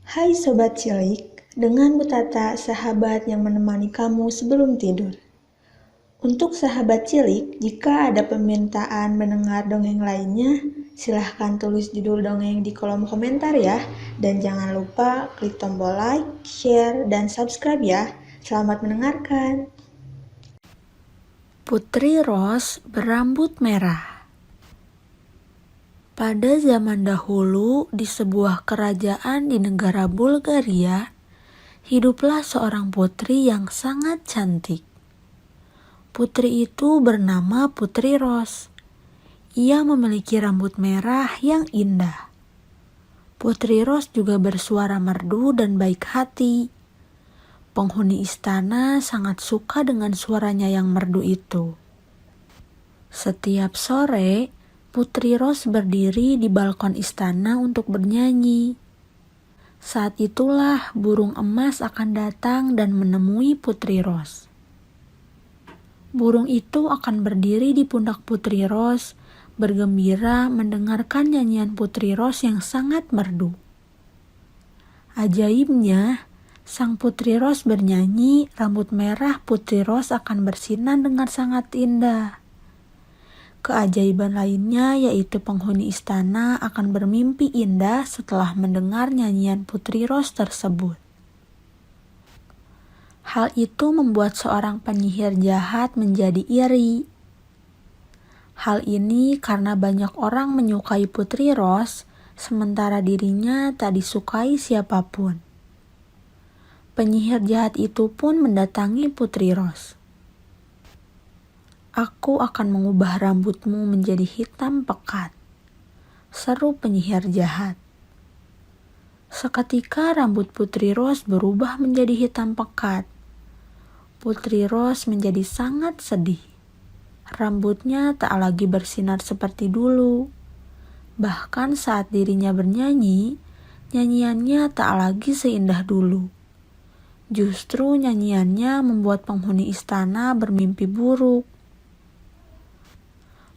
Hai Sobat Cilik, dengan Bu Tata, sahabat yang menemani kamu sebelum tidur. Untuk sahabat cilik, jika ada permintaan mendengar dongeng lainnya, silahkan tulis judul dongeng di kolom komentar ya. Dan jangan lupa klik tombol like, share, dan subscribe ya. Selamat mendengarkan. Putri Ros berambut merah. Pada zaman dahulu, di sebuah kerajaan di negara Bulgaria, hiduplah seorang putri yang sangat cantik. Putri itu bernama Putri Ros. Ia memiliki rambut merah yang indah. Putri Ros juga bersuara merdu dan baik hati. Penghuni istana sangat suka dengan suaranya yang merdu itu. Setiap sore, Putri Ros berdiri di balkon istana untuk bernyanyi. Saat itulah burung emas akan datang dan menemui Putri Ros. Burung itu akan berdiri di pundak Putri Ros, bergembira mendengarkan nyanyian Putri Ros yang sangat merdu. Ajaibnya, sang Putri Ros bernyanyi, rambut merah Putri Ros akan bersinar dengan sangat indah. Keajaiban lainnya yaitu penghuni istana akan bermimpi indah setelah mendengar nyanyian Putri Ros tersebut. Hal itu membuat seorang penyihir jahat menjadi iri. Hal ini karena banyak orang menyukai Putri Ros, sementara dirinya tak disukai siapapun. Penyihir jahat itu pun mendatangi Putri Ros. "Aku akan mengubah rambutmu menjadi hitam pekat," seru penyihir jahat. Seketika rambut Putri Ros berubah menjadi hitam pekat. Putri Ros menjadi sangat sedih. Rambutnya tak lagi bersinar seperti dulu. Bahkan saat dirinya bernyanyi, nyanyiannya tak lagi seindah dulu. Justru nyanyiannya membuat penghuni istana bermimpi buruk.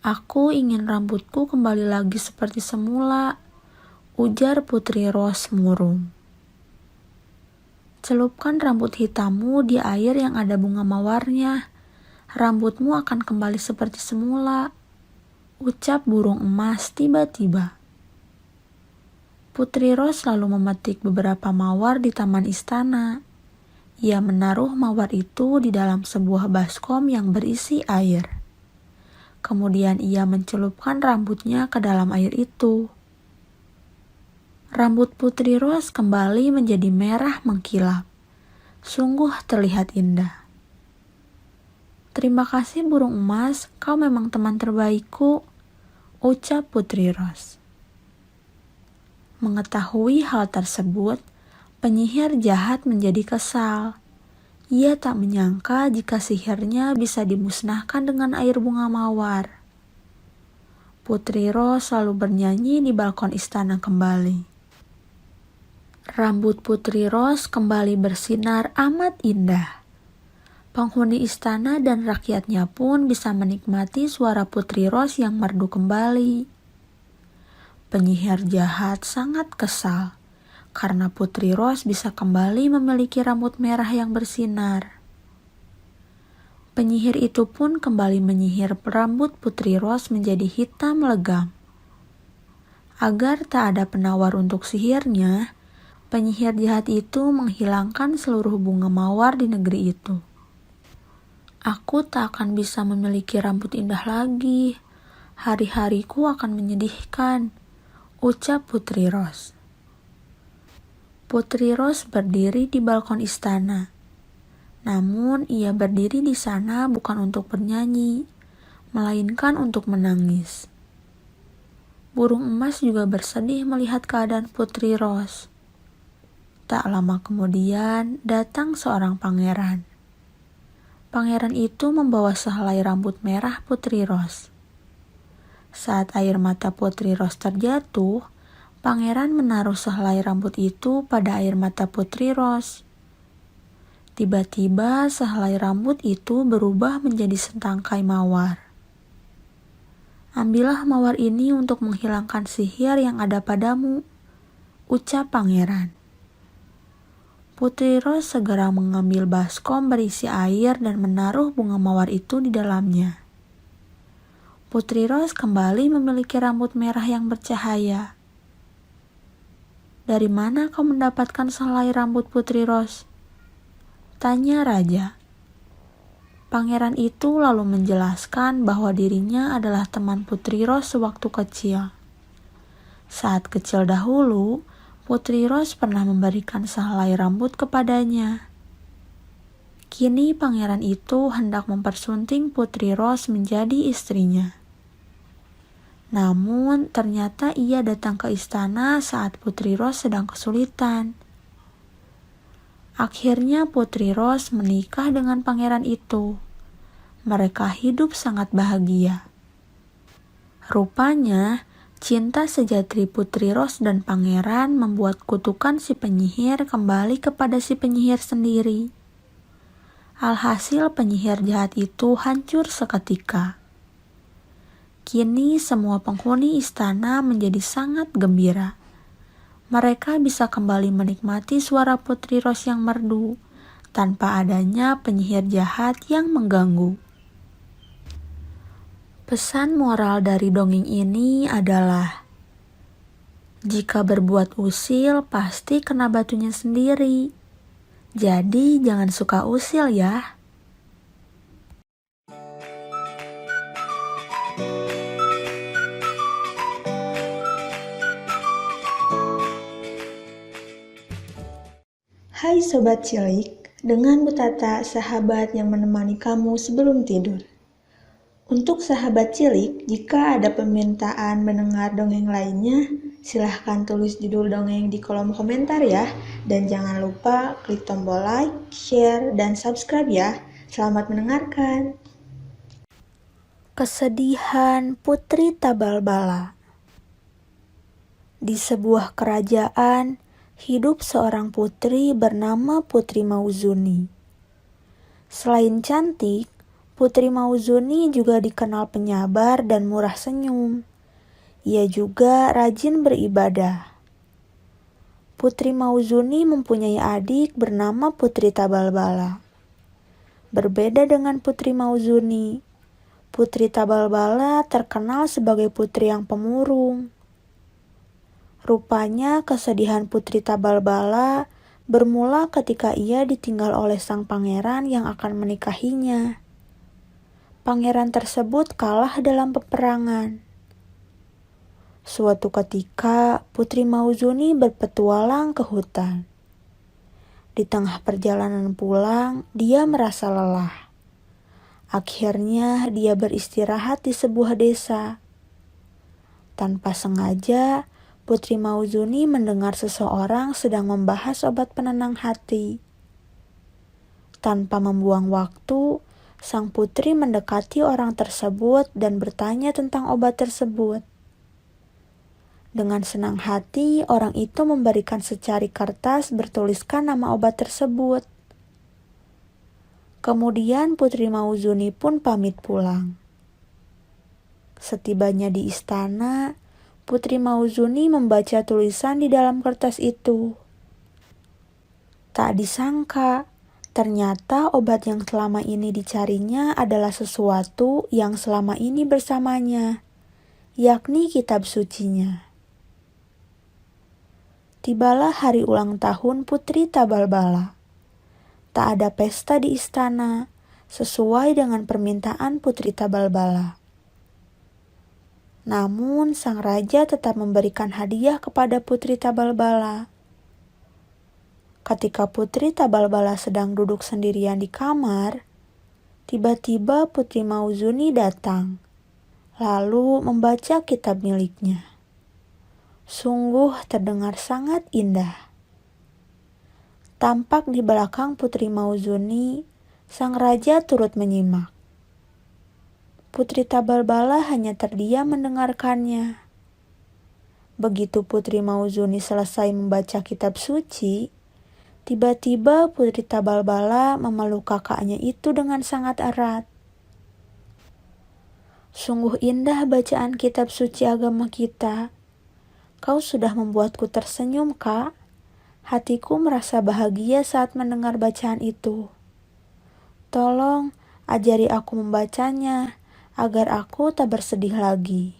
"Aku ingin rambutku kembali lagi seperti semula," ujar Putri Ros murung. "Celupkan rambut hitammu di air yang ada bunga mawarnya. Rambutmu akan kembali seperti semula," ucap burung emas tiba-tiba. Putri Ros lalu memetik beberapa mawar di taman istana. Ia menaruh mawar itu di dalam sebuah baskom yang berisi air. Kemudian ia mencelupkan rambutnya ke dalam air itu. Rambut Putri Ros kembali menjadi merah mengkilap. Sungguh terlihat indah. "Terima kasih burung emas, kau memang teman terbaikku," ucap Putri Ros. Mengetahui hal tersebut, penyihir jahat menjadi kesal. Ia tak menyangka jika sihirnya bisa dimusnahkan dengan air bunga mawar. Putri Ros selalu bernyanyi di balkon istana kembali. Rambut Putri Ros kembali bersinar amat indah. Penghuni istana dan rakyatnya pun bisa menikmati suara Putri Ros yang merdu kembali. Penyihir jahat sangat kesal karena Putri Ros bisa kembali memiliki rambut merah yang bersinar. Penyihir itu pun kembali menyihir rambut Putri Ros menjadi hitam legam. Agar tak ada penawar untuk sihirnya, penyihir jahat itu menghilangkan seluruh bunga mawar di negeri itu. "Aku tak akan bisa memiliki rambut indah lagi. Hari-hariku akan menyedihkan," ucap Putri Ros. Putri Ros berdiri di balkon istana. Namun ia berdiri di sana bukan untuk bernyanyi, melainkan untuk menangis. Burung emas juga bersedih melihat keadaan Putri Ros. Tak lama kemudian datang seorang pangeran. Pangeran itu membawa sehelai rambut merah Putri Ros. Saat air mata Putri Ros terjatuh, pangeran menaruh sehelai rambut itu pada air mata Putri Ros. Tiba-tiba sehelai rambut itu berubah menjadi setangkai mawar. "Ambillah mawar ini untuk menghilangkan sihir yang ada padamu," ucap pangeran. Putri Rose segera mengambil baskom berisi air dan menaruh bunga mawar itu di dalamnya. Putri Rose kembali memiliki rambut merah yang bercahaya. "Dari mana kau mendapatkan sehelai rambut, Putri Rose?" tanya raja. Pangeran itu lalu menjelaskan bahwa dirinya adalah teman Putri Rose sewaktu kecil. Saat kecil dahulu, Putri Rose pernah memberikan sehelai rambut kepadanya. Kini pangeran itu hendak mempersunting Putri Rose menjadi istrinya. Namun ternyata ia datang ke istana saat Putri Rose sedang kesulitan. Akhirnya Putri Rose menikah dengan pangeran itu. Mereka hidup sangat bahagia. Rupanya, cinta sejati Putri Rose dan pangeran membuat kutukan si penyihir kembali kepada si penyihir sendiri. Alhasil penyihir jahat itu hancur seketika. Kini semua penghuni istana menjadi sangat gembira. Mereka bisa kembali menikmati suara Putri Rose yang merdu, tanpa adanya penyihir jahat yang mengganggu. Pesan moral dari dongeng ini adalah, jika berbuat usil pasti kena batunya sendiri. Jadi jangan suka usil ya. Hai Sobat Cilik, dengan Bu Tata, sahabat yang menemani kamu sebelum tidur. Untuk sahabat cilik, jika ada permintaan mendengar dongeng lainnya, silahkan tulis judul dongeng di kolom komentar ya. Dan jangan lupa klik tombol like, share, dan subscribe ya. Selamat mendengarkan. Kesedihan Putri Tabalbala. Di sebuah kerajaan, hidup seorang putri bernama Putri Mauzuni. Selain cantik, Putri Mauzuni juga dikenal penyabar dan murah senyum. Ia juga rajin beribadah. Putri Mauzuni mempunyai adik bernama Putri Tabalbala. Berbeda dengan Putri Mauzuni, Putri Tabalbala terkenal sebagai putri yang pemurung. Rupanya kesedihan Putri Tabalbala bermula ketika ia ditinggal oleh sang pangeran yang akan menikahinya. Pangeran tersebut kalah dalam peperangan. Suatu ketika, Putri Mauzuni berpetualang ke hutan. Di tengah perjalanan pulang, dia merasa lelah. Akhirnya, dia beristirahat di sebuah desa. Tanpa sengaja, Putri Mauzuni mendengar seseorang sedang membahas obat penenang hati. Tanpa membuang waktu, sang putri mendekati orang tersebut dan bertanya tentang obat tersebut. Dengan senang hati, orang itu memberikan secari kertas bertuliskan nama obat tersebut. Kemudian Putri Mauzuni pun pamit pulang. Setibanya di istana, Putri Mauzuni membaca tulisan di dalam kertas itu. Tak disangka, ternyata obat yang selama ini dicarinya adalah sesuatu yang selama ini bersamanya, yakni kitab sucinya. Tibalah hari ulang tahun Putri Tabalbala. Tak ada pesta di istana, sesuai dengan permintaan Putri Tabalbala. Namun, sang raja tetap memberikan hadiah kepada Putri Tabalbala. Ketika Putri Tabalbala sedang duduk sendirian di kamar, tiba-tiba Putri Mauzuni datang, lalu membaca kitab miliknya. Sungguh terdengar sangat indah. Tampak di belakang Putri Mauzuni, sang raja turut menyimak. Putri Tabalbala hanya terdiam mendengarkannya. Begitu Putri Mauzuni selesai membaca kitab suci, tiba-tiba Putri Tabalbala memeluk kakaknya itu dengan sangat erat. Sungguh indah bacaan kitab suci agama kita. Kau sudah membuatku tersenyum, Kak. Hatiku merasa bahagia saat mendengar bacaan itu. Tolong ajari aku membacanya agar aku tak bersedih lagi,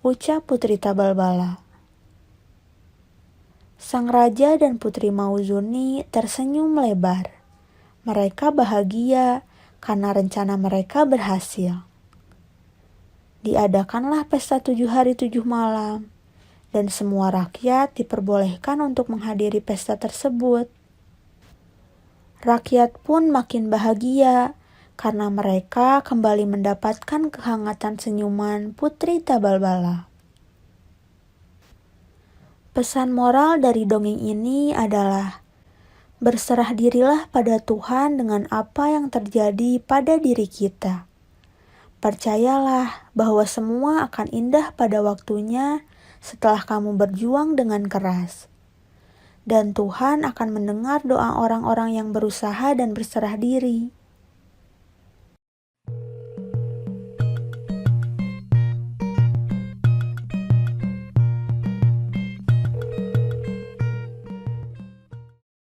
ucap Putri Tabalbala. Sang raja dan Putri Mauzuni tersenyum lebar. Mereka bahagia karena rencana mereka berhasil. Diadakanlah pesta 7 hari 7 malam, dan semua rakyat diperbolehkan untuk menghadiri pesta tersebut. Rakyat pun makin bahagia karena mereka kembali mendapatkan kehangatan senyuman Putri Tabalbala. Pesan moral dari dongeng ini adalah, berserah dirilah pada Tuhan dengan apa yang terjadi pada diri kita. Percayalah bahwa semua akan indah pada waktunya setelah kamu berjuang dengan keras. Dan Tuhan akan mendengar doa orang-orang yang berusaha dan berserah diri.